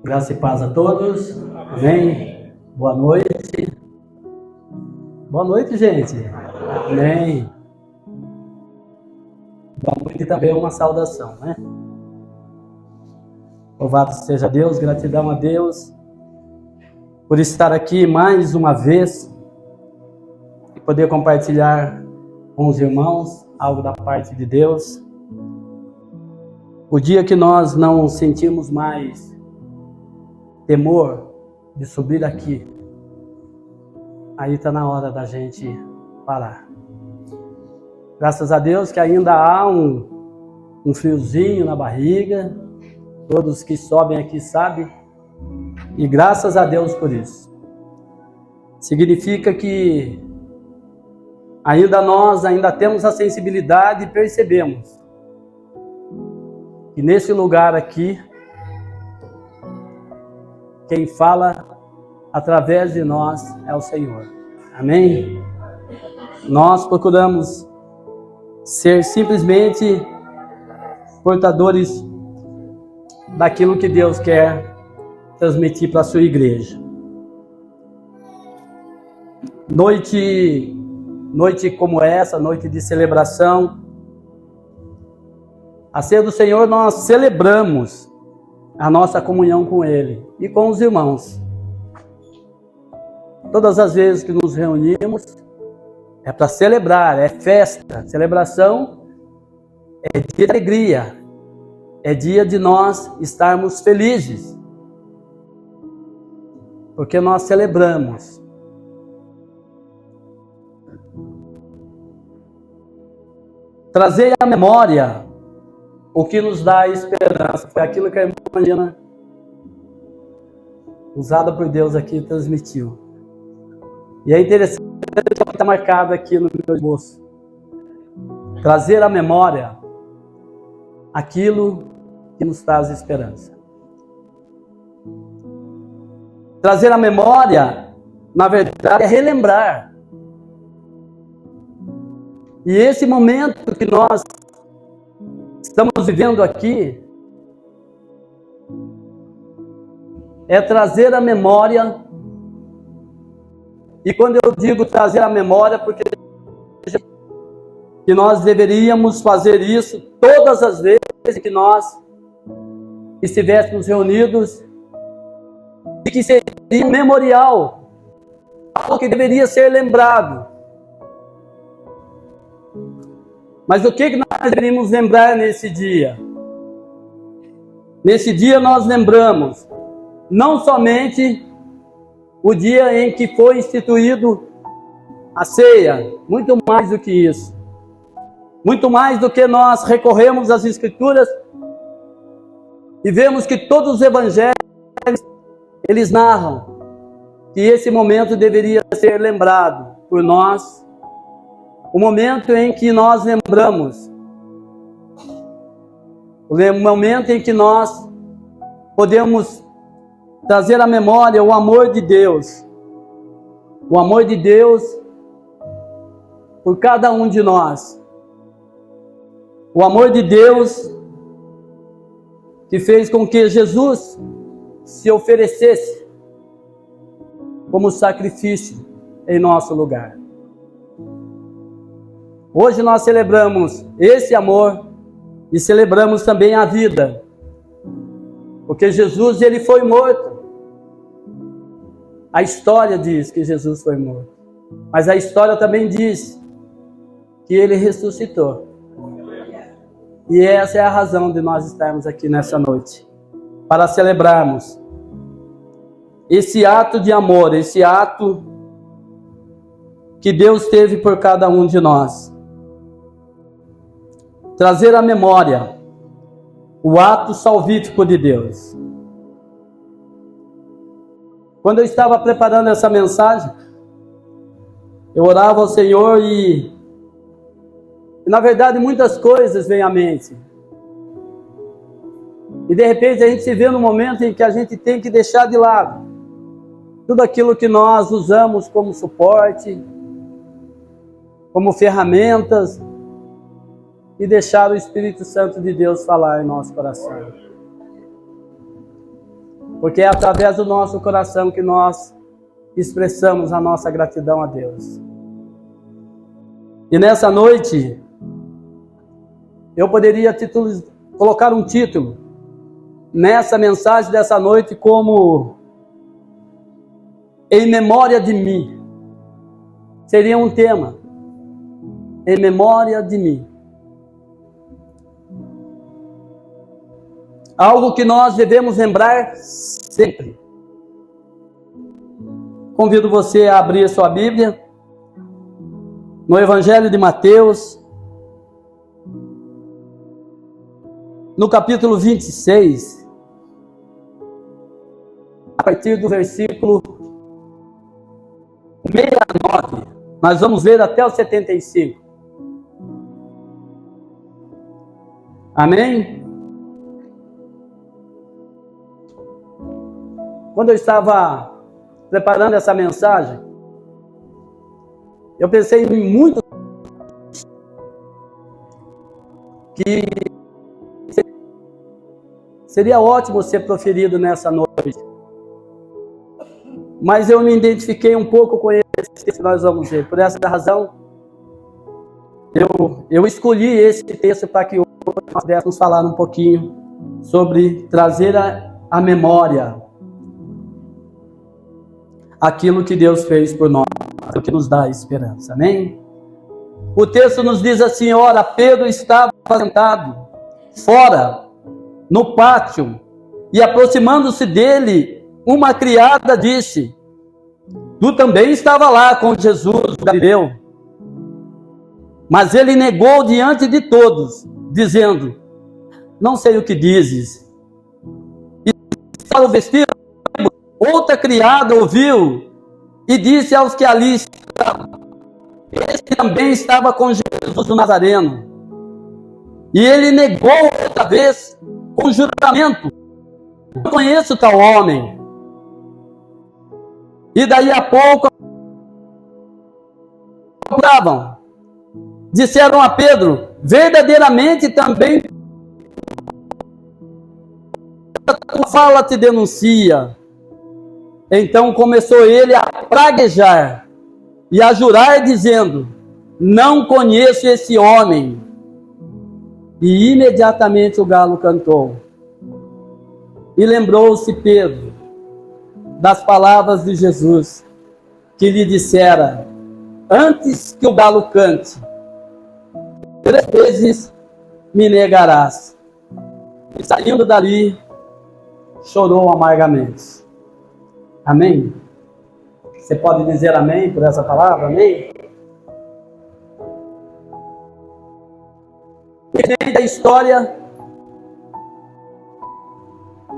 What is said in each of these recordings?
Graça e paz a todos. Amém. Boa noite. Boa noite, gente. Amém. Boa noite também é uma saudação, né? Louvado seja Deus, gratidão a Deus por estar aqui mais uma vez e poder compartilhar com os irmãos algo da parte de Deus. O dia que nós não sentimos mais temor de subir aqui, aí está na hora da gente parar. Graças a Deus que ainda há um friozinho na barriga, todos que sobem aqui sabem, e graças a Deus por isso. Significa que nós ainda temos a sensibilidade e percebemos que nesse lugar aqui, quem fala através de nós é o Senhor. Amém? Nós procuramos ser simplesmente portadores daquilo que Deus quer transmitir para a sua igreja. Noite como essa, noite de celebração, a ceia do Senhor, nós celebramos a nossa comunhão com Ele e com os irmãos. Todas as vezes que nos reunimos, é para celebrar, é festa. Celebração é dia de alegria, é dia de nós estarmos felizes, porque nós celebramos. Trazer à memória o que nos dá esperança. Foi aquilo que a irmã Angela, usada por Deus aqui, transmitiu. E é interessante que está marcado aqui no meu esboço. Trazer à memória aquilo que nos traz esperança. Trazer à memória, na verdade, é relembrar. E esse momento que nós estamos vivendo aqui é trazer a memória, e quando eu digo trazer a memória, porque que nós deveríamos fazer isso todas as vezes que nós estivéssemos reunidos, e que seria um memorial, algo que deveria ser lembrado. Mas o que nós deveríamos lembrar nesse dia? Nesse dia nós lembramos não somente o dia em que foi instituído a ceia, muito mais do que isso. Muito mais do que nós recorremos às Escrituras e vemos que todos os evangelhos, eles narram que esse momento deveria ser lembrado por nós. O momento em que nós lembramos, o momento em que nós podemos trazer à memória o amor de Deus por cada um de nós, o amor de Deus que fez com que Jesus se oferecesse como sacrifício em nosso lugar. Hoje nós celebramos esse amor e celebramos também a vida, porque Jesus, ele foi morto. A história diz que Jesus foi morto, mas a história também diz que ele ressuscitou. E essa é a razão de nós estarmos aqui nessa noite, para celebrarmos esse ato de amor, esse ato que Deus teve por cada um de nós. Trazer à memória o ato salvífico de Deus. Quando eu estava preparando essa mensagem, eu orava ao Senhor e na verdade muitas coisas vêm à mente. E de repente a gente se vê no momento em que a gente tem que deixar de lado tudo aquilo que nós usamos como suporte, como ferramentas, e deixar o Espírito Santo de Deus falar em nosso coração. Porque é através do nosso coração que nós expressamos a nossa gratidão a Deus. E nessa noite, eu poderia colocar um título nessa mensagem dessa noite como Em Memória de Mim. Seria um tema. Em memória de mim. Algo que nós devemos lembrar sempre. Convido você a abrir sua Bíblia no Evangelho de Mateus, no capítulo 26, a partir do versículo 69. Nós vamos ler até o 75. Amém? Quando eu estava preparando essa mensagem, eu pensei em muito que seria ótimo ser proferido nessa noite. Mas eu me identifiquei um pouco com esse texto que nós vamos ver. Por essa razão, eu escolhi esse texto para que hoje nós pudéssemos falar um pouquinho sobre trazer a memória aquilo que Deus fez por nós, o que nos dá esperança. Amém? O texto nos diz assim: ora, Pedro estava sentado fora, no pátio, e aproximando-se dele, uma criada disse: tu também estava lá com Jesus, o Galileu. Mas ele negou diante de todos, dizendo: não sei o que dizes. E para o vestido, outra criada ouviu e disse aos que ali estavam: este também estava com Jesus o Nazareno. E ele negou outra vez com juramento: não conheço tal homem. E daí a pouco disseram a Pedro: verdadeiramente também a fala te denuncia. Então começou ele a praguejar e a jurar, dizendo: não conheço esse homem. E imediatamente o galo cantou. E lembrou-se Pedro das palavras de Jesus, que lhe dissera: antes que o galo cante, 3 vezes me negarás. E saindo dali, chorou amargamente. Amém? Você pode dizer amém por essa palavra? Amém? E da história,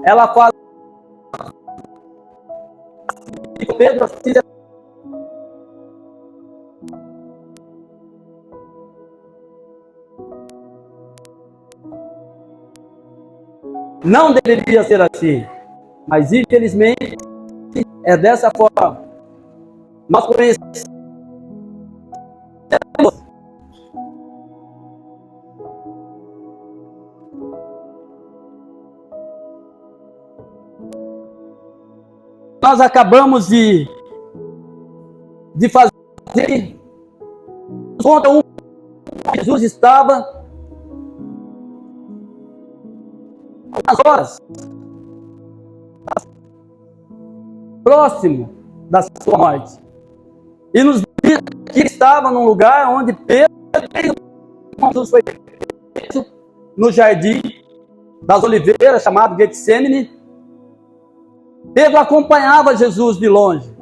ela fala que Pedro não deveria ser assim, mas infelizmente é dessa forma. Nós conhecemos nós acabamos de fazer conta um Jesus estava às horas próximo da sua morte, e nos diz que ele estava num lugar onde Pedro Jesus foi preso, no jardim das oliveiras, chamado Getsemane. Pedro acompanhava Jesus de longe,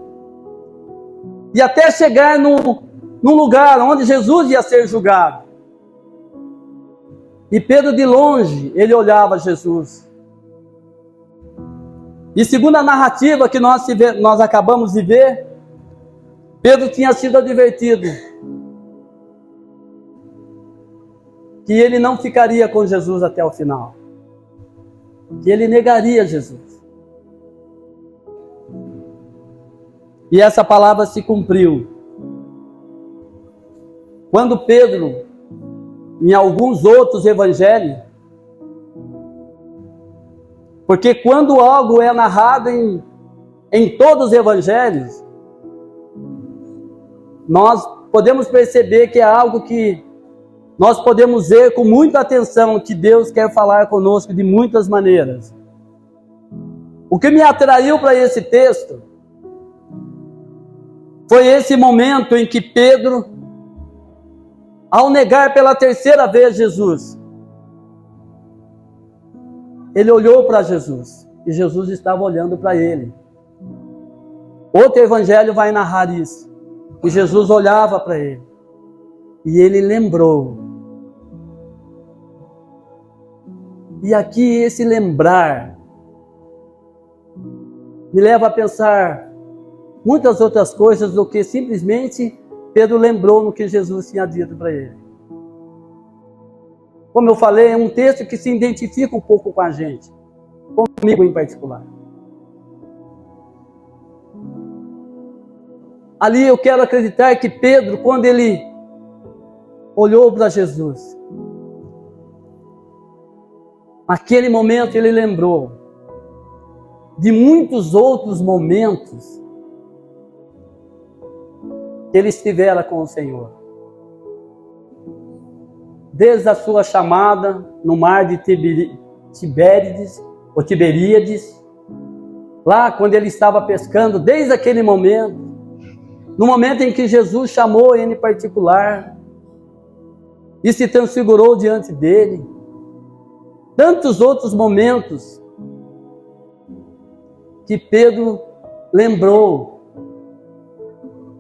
e até chegar num lugar onde Jesus ia ser julgado. E Pedro de longe, ele olhava Jesus. E segundo a narrativa que nós acabamos de ver, Pedro tinha sido advertido que ele não ficaria com Jesus até o final, que ele negaria Jesus. E essa palavra se cumpriu quando Pedro, em alguns outros evangelhos, Porque quando algo é narrado em todos os evangelhos, nós podemos perceber que é algo que nós podemos ver com muita atenção, que Deus quer falar conosco de muitas maneiras. O que me atraiu para esse texto foi esse momento em que Pedro, ao negar pela terceira vez Jesus, ele olhou para Jesus e Jesus estava olhando para ele. Outro evangelho vai narrar isso, que Jesus olhava para ele e ele lembrou. E aqui esse lembrar me leva a pensar muitas outras coisas do que simplesmente Pedro lembrou no que Jesus tinha dito para ele. Como eu falei, é um texto que se identifica um pouco com a gente, comigo em particular. Ali eu quero acreditar que Pedro, quando ele olhou para Jesus, naquele momento ele lembrou de muitos outros momentos que ele estivera com o Senhor. Desde a sua chamada no mar de Tiberíades, lá quando ele estava pescando, desde aquele momento, no momento em que Jesus chamou ele em particular e se transfigurou diante dele, tantos outros momentos que Pedro lembrou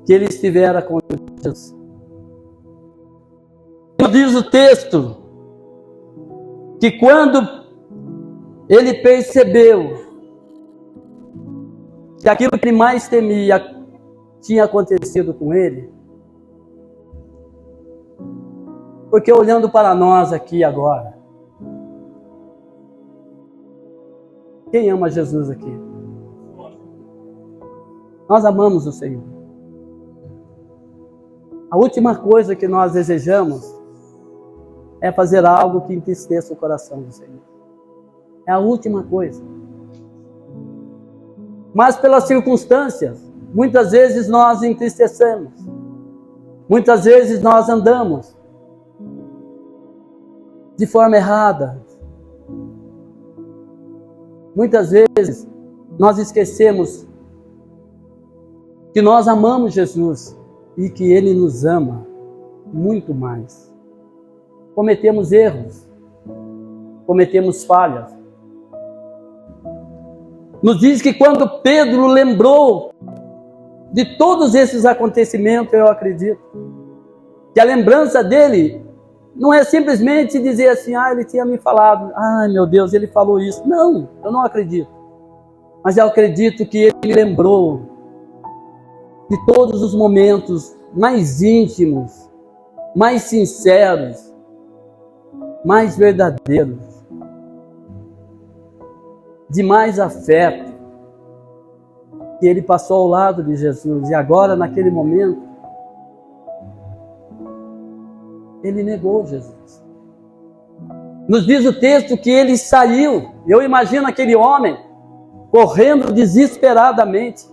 que ele estivera com Jesus. Diz o texto que quando ele percebeu que aquilo que ele mais temia tinha acontecido com ele, porque olhando para nós aqui agora, quem ama Jesus aqui? Nós amamos o Senhor. A última coisa que nós desejamos é fazer algo que entristeça o coração do Senhor. É a última coisa. Mas pelas circunstâncias, muitas vezes nós entristecemos. Muitas vezes nós andamos de forma errada. Muitas vezes nós esquecemos que nós amamos Jesus e que Ele nos ama muito mais. Cometemos erros, cometemos falhas. Nos diz que quando Pedro lembrou de todos esses acontecimentos, eu acredito que a lembrança dele não é simplesmente dizer assim, ele tinha me falado, meu Deus, ele falou isso. Não, eu não acredito. Mas eu acredito que ele lembrou de todos os momentos mais íntimos, mais sinceros, mais verdadeiros, de mais afeto, que ele passou ao lado de Jesus. E agora, naquele momento, ele negou Jesus. Nos diz o texto que ele saiu. Eu imagino aquele homem correndo desesperadamente.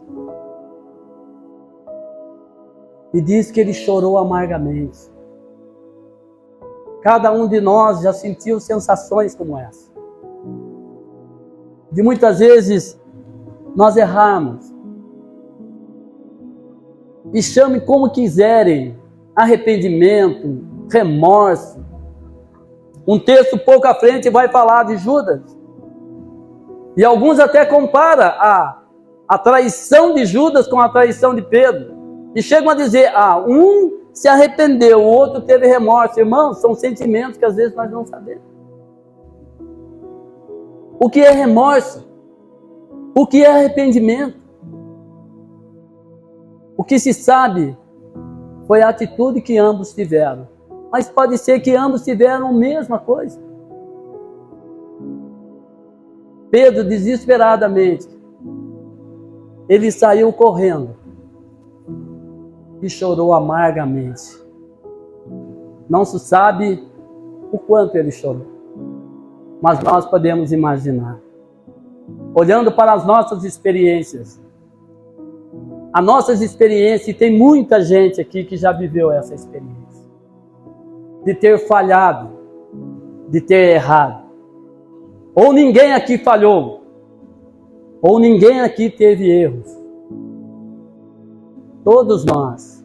E diz que ele chorou amargamente. Cada um de nós já sentiu sensações como essa. De muitas vezes nós erramos. E chame como quiserem, arrependimento, remorso. Um texto pouco à frente vai falar de Judas. E alguns até comparam a traição de Judas com a traição de Pedro. E chegam a dizer, um se arrependeu, o outro teve remorso. Irmãos, são sentimentos que às vezes nós não sabemos. O que é remorso? O que é arrependimento? O que se sabe foi a atitude que ambos tiveram. Mas pode ser que ambos tiveram a mesma coisa. Pedro, desesperadamente, ele saiu correndo e chorou amargamente. Não se sabe o quanto ele chorou, mas nós podemos imaginar. olhando para as nossas experiências. As nossas experiências, e tem muita gente aqui que já viveu essa experiência. De ter falhado, de ter errado. Ou ninguém aqui falhou, ou ninguém aqui teve erros. Todos nós.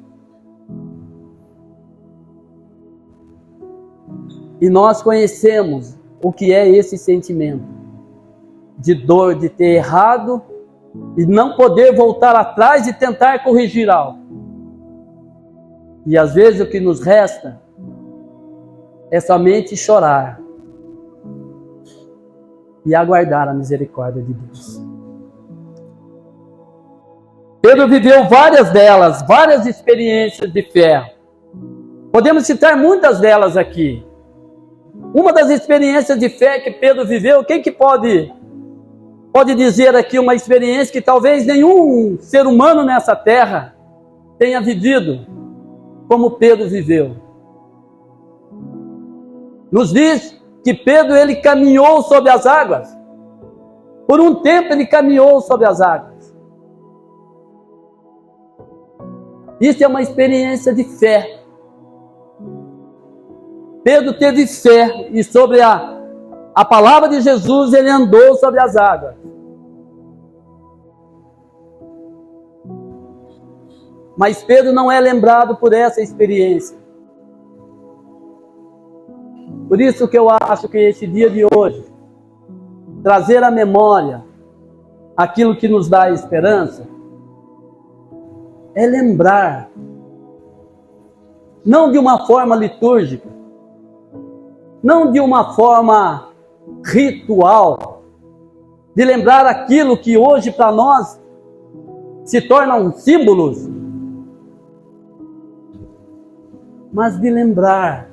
E nós conhecemos o que é esse sentimento de dor, de ter errado e não poder voltar atrás e tentar corrigir algo. E às vezes o que nos resta é somente chorar e aguardar a misericórdia de Deus. Pedro viveu várias delas, várias experiências de fé. Podemos citar muitas delas aqui. Uma das experiências de fé que Pedro viveu, quem que pode dizer aqui uma experiência que talvez nenhum ser humano nessa terra tenha vivido como Pedro viveu? Nos diz que Pedro, ele caminhou sobre as águas. Por um tempo ele caminhou sobre as águas. Isso é uma experiência de fé. Pedro teve fé e sobre a palavra de Jesus ele andou sobre as águas. Mas Pedro não é lembrado por essa experiência. Por isso que eu acho que esse dia de hoje, trazer à memória aquilo que nos dá esperança, é lembrar, não de uma forma litúrgica, não de uma forma ritual, de lembrar aquilo que hoje para nós se tornam símbolos, mas de lembrar,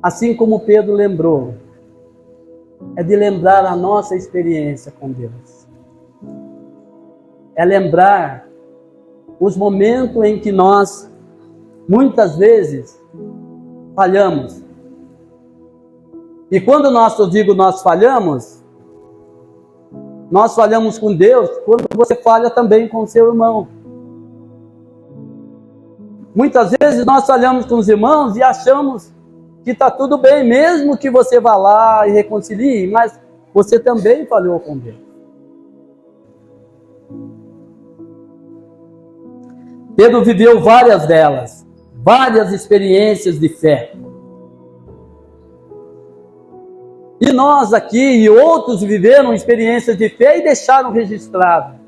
assim como Pedro lembrou, é de lembrar a nossa experiência com Deus. É lembrar os momentos em que nós, muitas vezes, falhamos. E quando eu digo nós falhamos com Deus, quando você falha também com o seu irmão. Muitas vezes nós falhamos com os irmãos e achamos que está tudo bem, mesmo que você vá lá e reconcilie, mas você também falhou com Deus. Pedro viveu várias delas, várias experiências de fé. E nós aqui e outros viveram experiências de fé e deixaram registrado.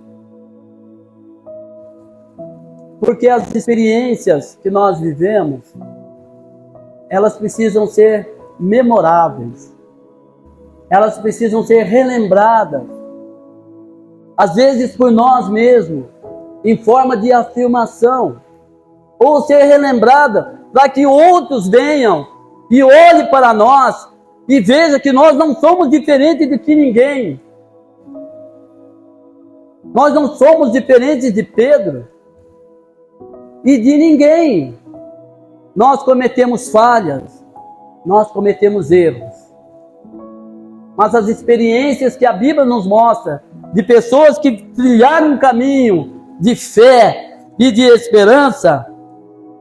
Porque as experiências que nós vivemos, elas precisam ser memoráveis. Elas precisam ser relembradas. Às vezes por nós mesmos, em forma de afirmação. Ou ser relembrada para que outros venham e olhem para nós e vejam que nós não somos diferentes de que ninguém. Nós não somos diferentes de Pedro e de ninguém. Nós cometemos falhas, nós cometemos erros. Mas as experiências que a Bíblia nos mostra, de pessoas que trilharam um caminho de fé e de esperança,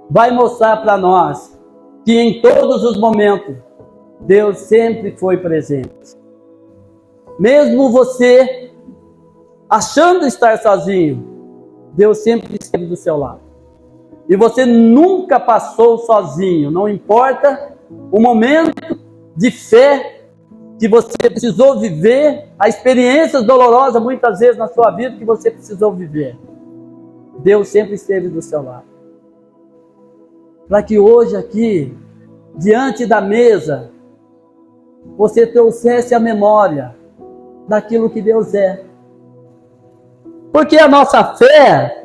vai mostrar para nós que em todos os momentos, Deus sempre foi presente. Mesmo você achando estar sozinho, Deus sempre esteve do seu lado. E você nunca passou sozinho, não importa o momento de fé que você precisou viver, a experiência dolorosa muitas vezes na sua vida que você precisou viver. Deus sempre esteve do seu lado. Para que hoje aqui, diante da mesa, você trouxesse a memória daquilo que Deus é. Porque a nossa fé,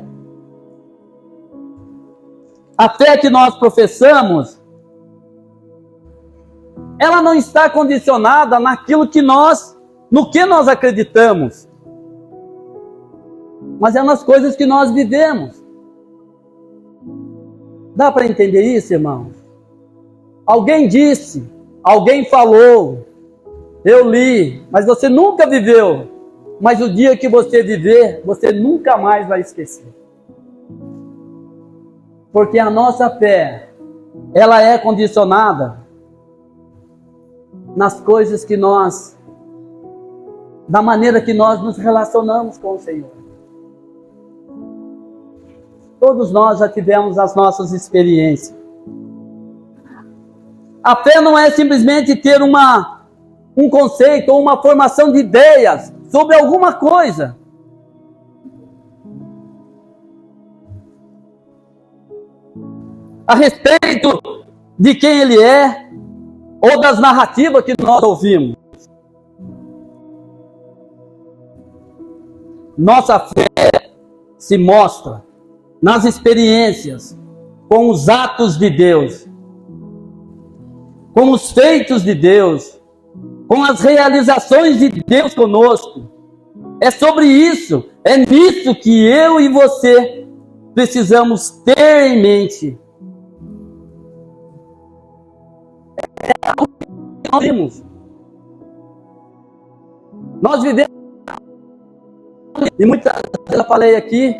a fé que nós professamos, ela não está condicionada no que nós acreditamos, mas é nas coisas que nós vivemos. Dá para entender isso, irmãos? Alguém disse, alguém falou, Eu li, mas você nunca viveu. Mas o dia que você viver, você nunca mais vai esquecer. Porque a nossa fé, ela é condicionada nas coisas que nós, da maneira que nós nos relacionamos com o Senhor. Todos nós já tivemos as nossas experiências. A fé não é simplesmente ter um conceito ou uma formação de ideias sobre alguma coisa. A respeito de quem ele é, ou das narrativas que nós ouvimos. Nossa fé se mostra nas experiências, com os atos de Deus, com os feitos de Deus, com as realizações de Deus conosco. É sobre isso, é nisso que eu e você precisamos ter em mente. Nós vivemos, e muitas vezes eu falei aqui,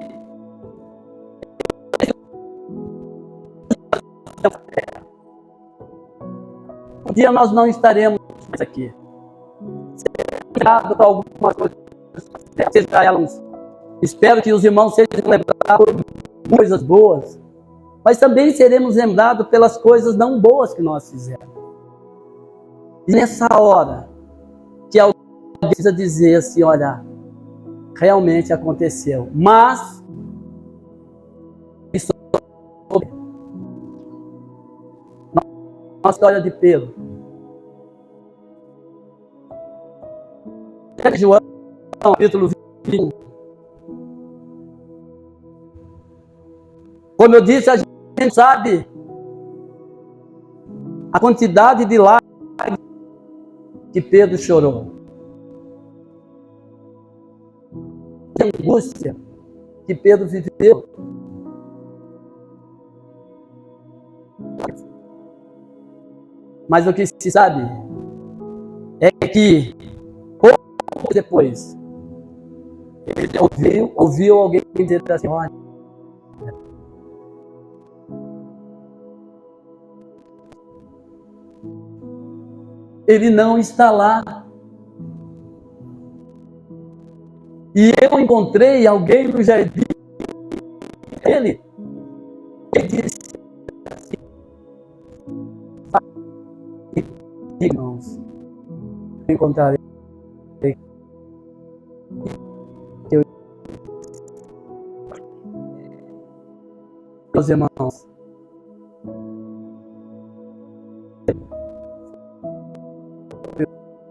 um dia nós não estaremos mais aqui. Lembrado para algumas coisas, espero que os irmãos sejam lembrados por coisas boas, mas também seremos lembrados pelas coisas não boas que nós fizemos. E nessa hora, que alguém precisa dizer assim, olha, realmente aconteceu, mas isso na história de Pedro. João, capítulo 21. Como eu disse, a gente sabe a quantidade de lágrimas que Pedro chorou. A angústia que Pedro viveu. Mas o que se sabe é que pouco depois ele ouviu alguém dizer assim, olha, ele não está lá. E eu encontrei alguém no jardim. Ele disse assim, irmãos, eu encontrarei meus irmãos.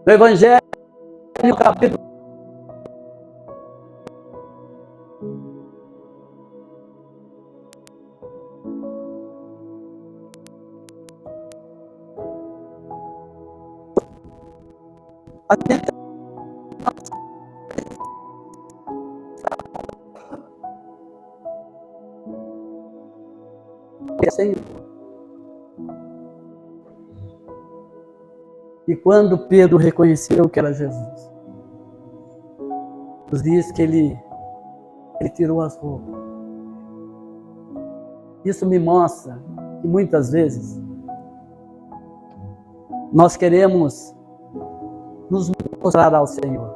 No Evangelho, capítulo Senhor. E quando Pedro reconheceu que era Jesus, nos diz que ele tirou as roupas. Isso me mostra que muitas vezes nós queremos nos mostrar ao Senhor,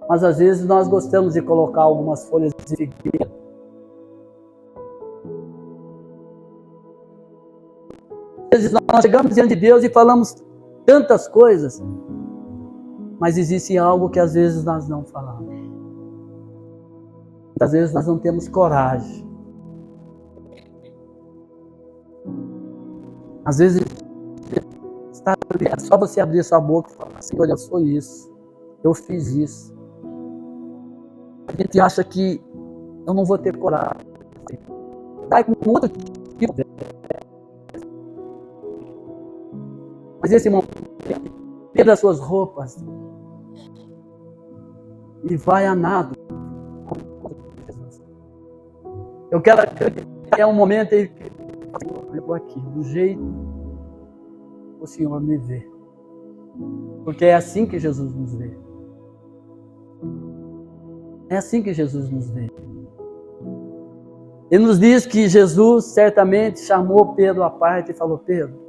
mas às vezes nós gostamos de colocar algumas folhas de figueira. Às vezes nós chegamos diante de Deus e falamos tantas coisas, mas existe algo que às vezes nós não falamos. Às vezes nós não temos coragem. Às vezes é só você abrir sua boca e falar assim, olha, eu sou isso, eu fiz isso. A gente acha que eu não vou ter coragem. Vai com outro tipo de... Mas esse momento, pega as suas roupas e vai a nado. Eu quero acreditar que é um momento em que eu estou aqui, do jeito que o Senhor me vê. Porque é assim que Jesus nos vê. É assim que Jesus nos vê. Ele nos diz que Jesus certamente chamou Pedro à parte e falou: Pedro,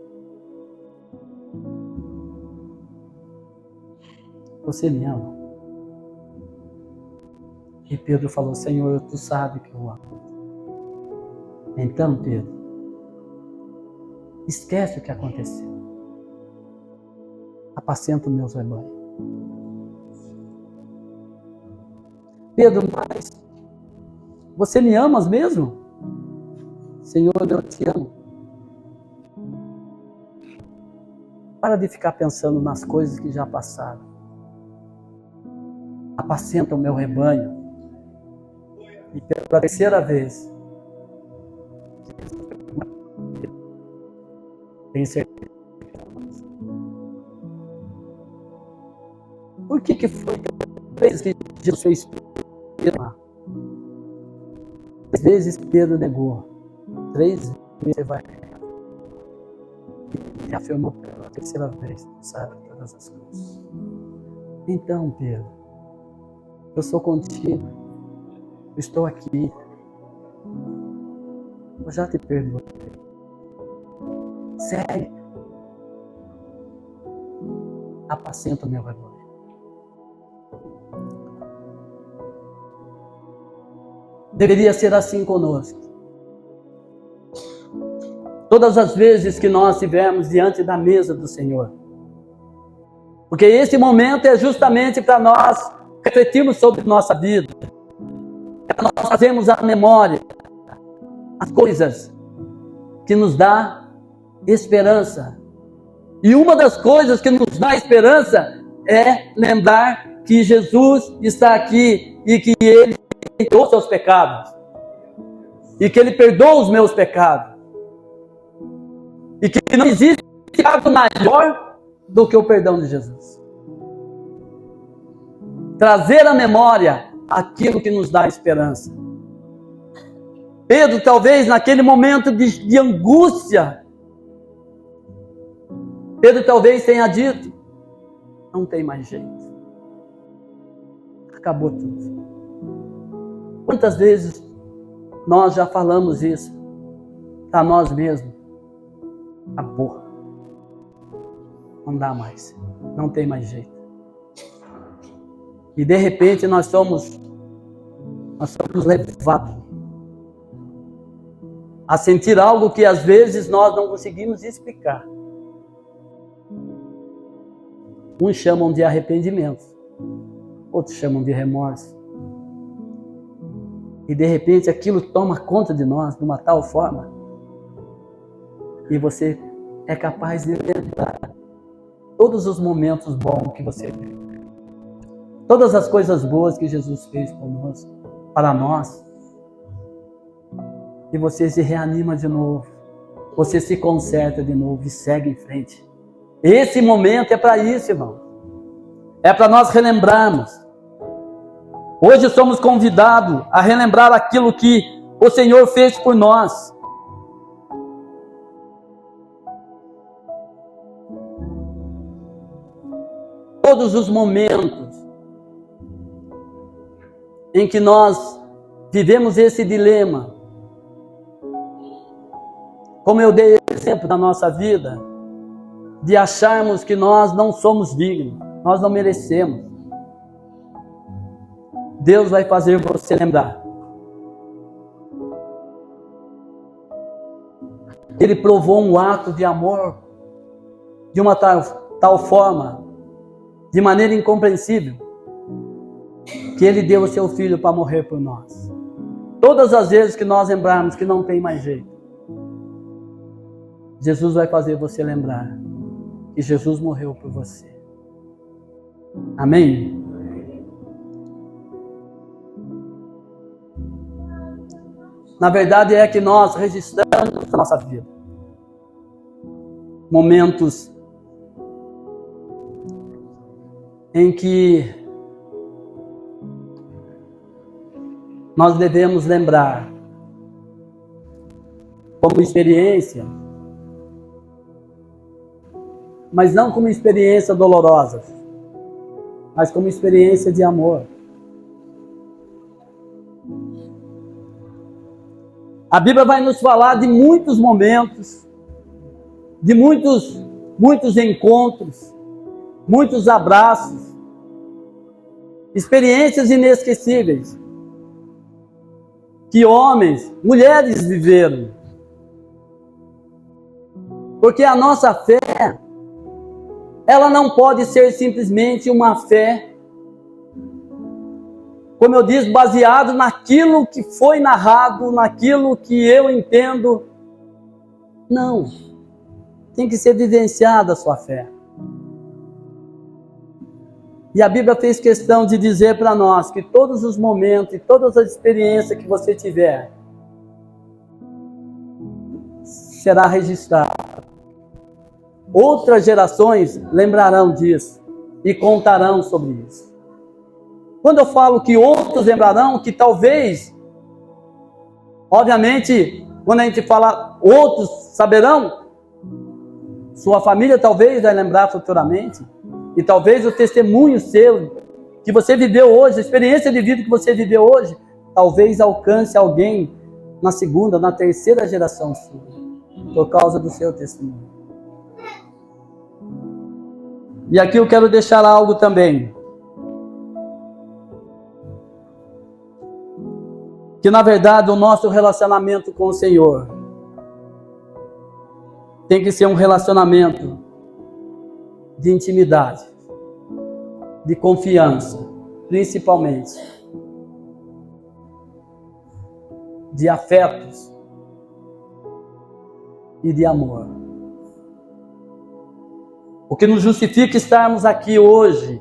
você me ama? E Pedro falou: Senhor, tu sabes que eu amo. Então, Pedro, esquece o que aconteceu. Apacenta os meus rebanhos. Pedro, mas você me amas mesmo? Senhor, eu te amo. Para de ficar pensando nas coisas que já passaram. Apacenta o meu rebanho. E pela terceira vez, tenho certeza. Por que foi que Jesus fez Pedro amar? 3 vezes Pedro negou. 3 vezes você vai negar. E afirmou pela terceira vez, sabe, todas as coisas. Então, Pedro, eu sou contigo. Eu estou aqui. Eu já te perdoei. Segue. Apacenta o meu rebanho. Deveria ser assim conosco. Todas as vezes que nós estivermos diante da mesa do Senhor. Porque esse momento é justamente para nós refletirmos sobre nossa vida. É para nós fazermos a memória, as coisas que nos dá esperança. E uma das coisas que nos dá esperança é lembrar que Jesus está aqui e que Ele perdoou os seus pecados. E que Ele perdoa os meus pecados. E que não existe pecado maior do que o perdão de Jesus. Trazer à memória aquilo que nos dá esperança. Pedro, talvez naquele momento de angústia, Pedro talvez tenha dito: não tem mais jeito. Acabou tudo. Quantas vezes nós já falamos isso para nós mesmos? Acabou. Não dá mais. Não tem mais jeito. E de repente nós somos levados a sentir algo que às vezes nós não conseguimos explicar. Uns chamam de arrependimento, outros chamam de remorso. E de repente aquilo toma conta de nós de uma tal forma e você é capaz de lembrar todos os momentos bons que você teve. Todas as coisas boas que Jesus fez conosco, para nós. E você se reanima de novo. Você se conserta de novo e segue em frente. Esse momento é para isso, irmão. É para nós relembrarmos. Hoje somos convidados a relembrar aquilo que o Senhor fez por nós. Todos os momentos em que nós vivemos esse dilema, como eu dei exemplo na nossa vida, de acharmos que nós não somos dignos, nós não merecemos. Deus vai fazer você lembrar. Ele provou um ato de amor de uma tal forma, de maneira incompreensível, que Ele deu o seu Filho para morrer por nós. Todas as vezes que nós lembrarmos que não tem mais jeito, Jesus vai fazer você lembrar que Jesus morreu por você. Amém? Na verdade é que nós registramos na nossa vida momentos em que nós devemos lembrar, como experiência, mas não como experiência dolorosa, mas como experiência de amor. A Bíblia vai nos falar de muitos momentos, de muitos encontros, muitos abraços, experiências inesquecíveis que homens, mulheres viveram. Porque a nossa fé, ela não pode ser simplesmente uma fé, como eu disse, baseado naquilo que foi narrado, naquilo que eu entendo. Não. Tem que ser vivenciada a sua fé. E a Bíblia fez questão de dizer para nós que todos os momentos e todas as experiências que você tiver será registrado. Outras gerações lembrarão disso e contarão sobre isso. Quando eu falo que outros lembrarão, que talvez, obviamente, quando a gente fala outros saberão, sua família talvez vai lembrar futuramente, e talvez o testemunho seu, que você viveu hoje, a experiência de vida que você viveu hoje, talvez alcance alguém na segunda, na terceira geração sua, por causa do seu testemunho. E aqui eu quero deixar algo também. Que na verdade o nosso relacionamento com o Senhor tem que ser um relacionamento de intimidade, de confiança, principalmente, de afetos e de amor. O que nos justifica estarmos aqui hoje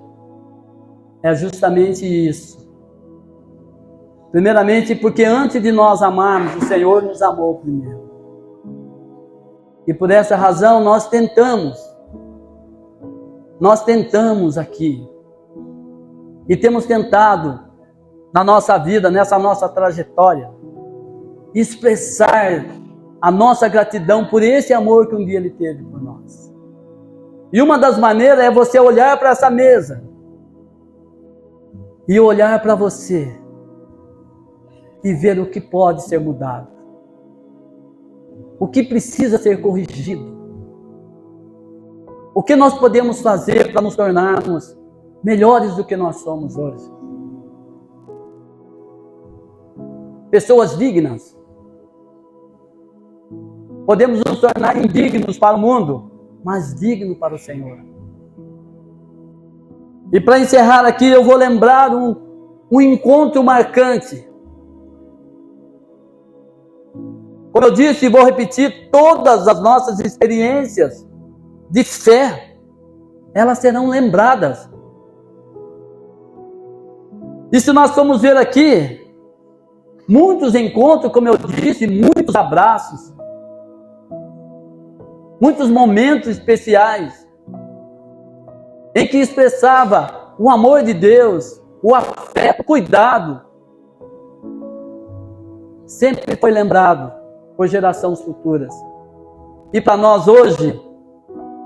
é justamente isso. Primeiramente, porque antes de nós amarmos, o Senhor nos amou primeiro. E por essa razão nós tentamos aqui, e temos tentado na nossa vida, nessa nossa trajetória, expressar a nossa gratidão por esse amor que um dia Ele teve por nós. E uma das maneiras é você olhar para essa mesa e olhar para você e ver o que pode ser mudado, o que precisa ser corrigido, o que nós podemos fazer para nos tornarmos melhores do que nós somos hoje. Pessoas dignas. Podemos nos tornar indignos para o mundo, mas dignos para o Senhor. E para encerrar aqui, eu vou lembrar um encontro marcante. Como eu disse e vou repetir, todas as nossas experiências de fé, elas serão lembradas. E se nós formos ver aqui, muitos encontros, como eu disse, muitos abraços, muitos momentos especiais, em que expressava o amor de Deus, o afeto, o cuidado, sempre foi lembrado por gerações futuras. E para nós hoje,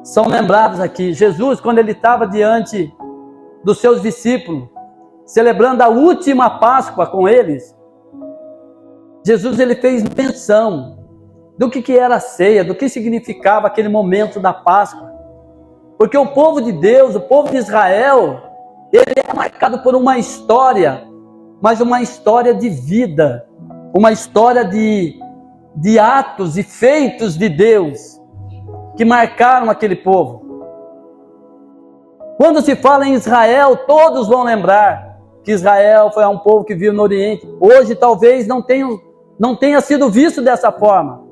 são lembrados aqui. Jesus, quando ele estava diante dos seus discípulos, celebrando a última Páscoa com eles, Jesus ele fez menção do que era a ceia, do que significava aquele momento da Páscoa. Porque o povo de Deus, o povo de Israel, ele é marcado por uma história, mas uma história de vida, uma história de atos e feitos de Deus que marcaram aquele povo. Quando se fala em Israel, todos vão lembrar que Israel foi um povo que vive no Oriente. Hoje talvez não tenha sido visto dessa forma.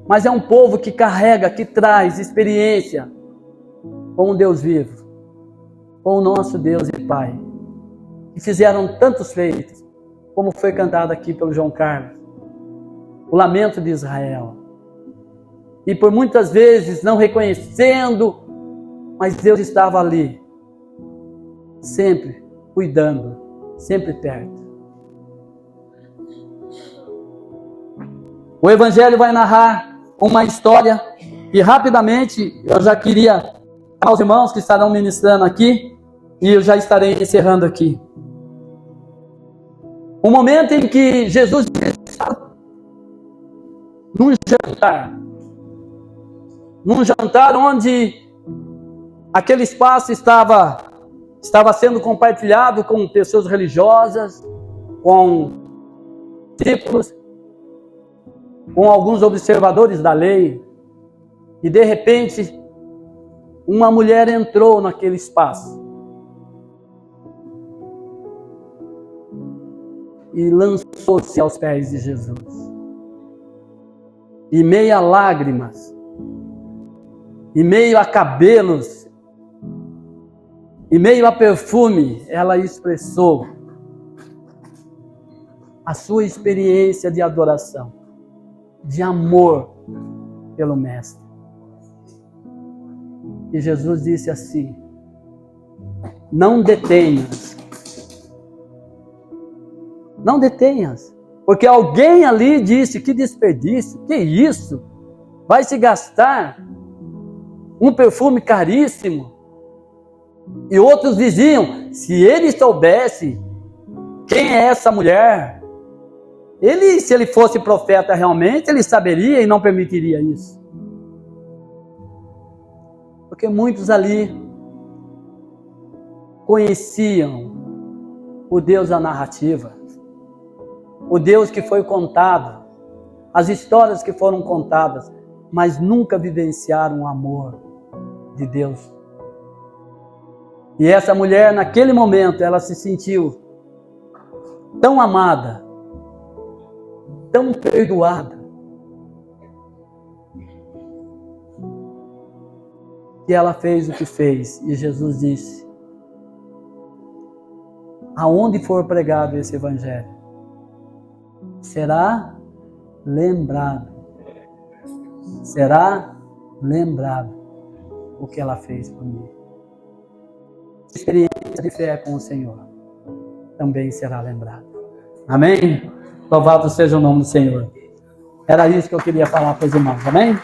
Mas é um povo que carrega, que traz experiência com um Deus vivo, com o nosso Deus e Pai, que fizeram tantos feitos, como foi cantado aqui pelo João Carlos, o lamento de Israel. E por muitas vezes não reconhecendo, mas Deus estava ali, sempre cuidando, sempre perto. O Evangelho vai narrar uma história E rapidamente eu já queria aos irmãos que estarão ministrando aqui, e eu já estarei encerrando aqui. O momento em que Jesus estava num jantar onde aquele espaço estava sendo compartilhado com pessoas religiosas, com discípulos, com alguns observadores da lei, e de repente uma mulher entrou naquele espaço e lançou-se aos pés de Jesus. E meio a lágrimas, e meio a cabelos, e meio a perfume, ela expressou a sua experiência de adoração, de amor pelo Mestre. E Jesus disse assim: não detenhas. Não detenhas. Porque alguém ali disse: que desperdício, que isso? Vai se gastar um perfume caríssimo. E outros diziam: se ele soubesse quem é essa mulher, se ele fosse profeta realmente, ele saberia e não permitiria isso. Porque muitos ali conheciam o Deus da narrativa, o Deus que foi contado, as histórias que foram contadas, mas nunca vivenciaram o amor de Deus. E essa mulher, naquele momento, ela se sentiu tão amada, tão perdoada, que ela fez o que fez. E Jesus disse: aonde for pregado esse evangelho, será lembrado o que ela fez por mim. A experiência de fé com o Senhor também será lembrada. Amém? Louvado seja o nome do Senhor. Era isso que eu queria falar para os irmãos. Amém?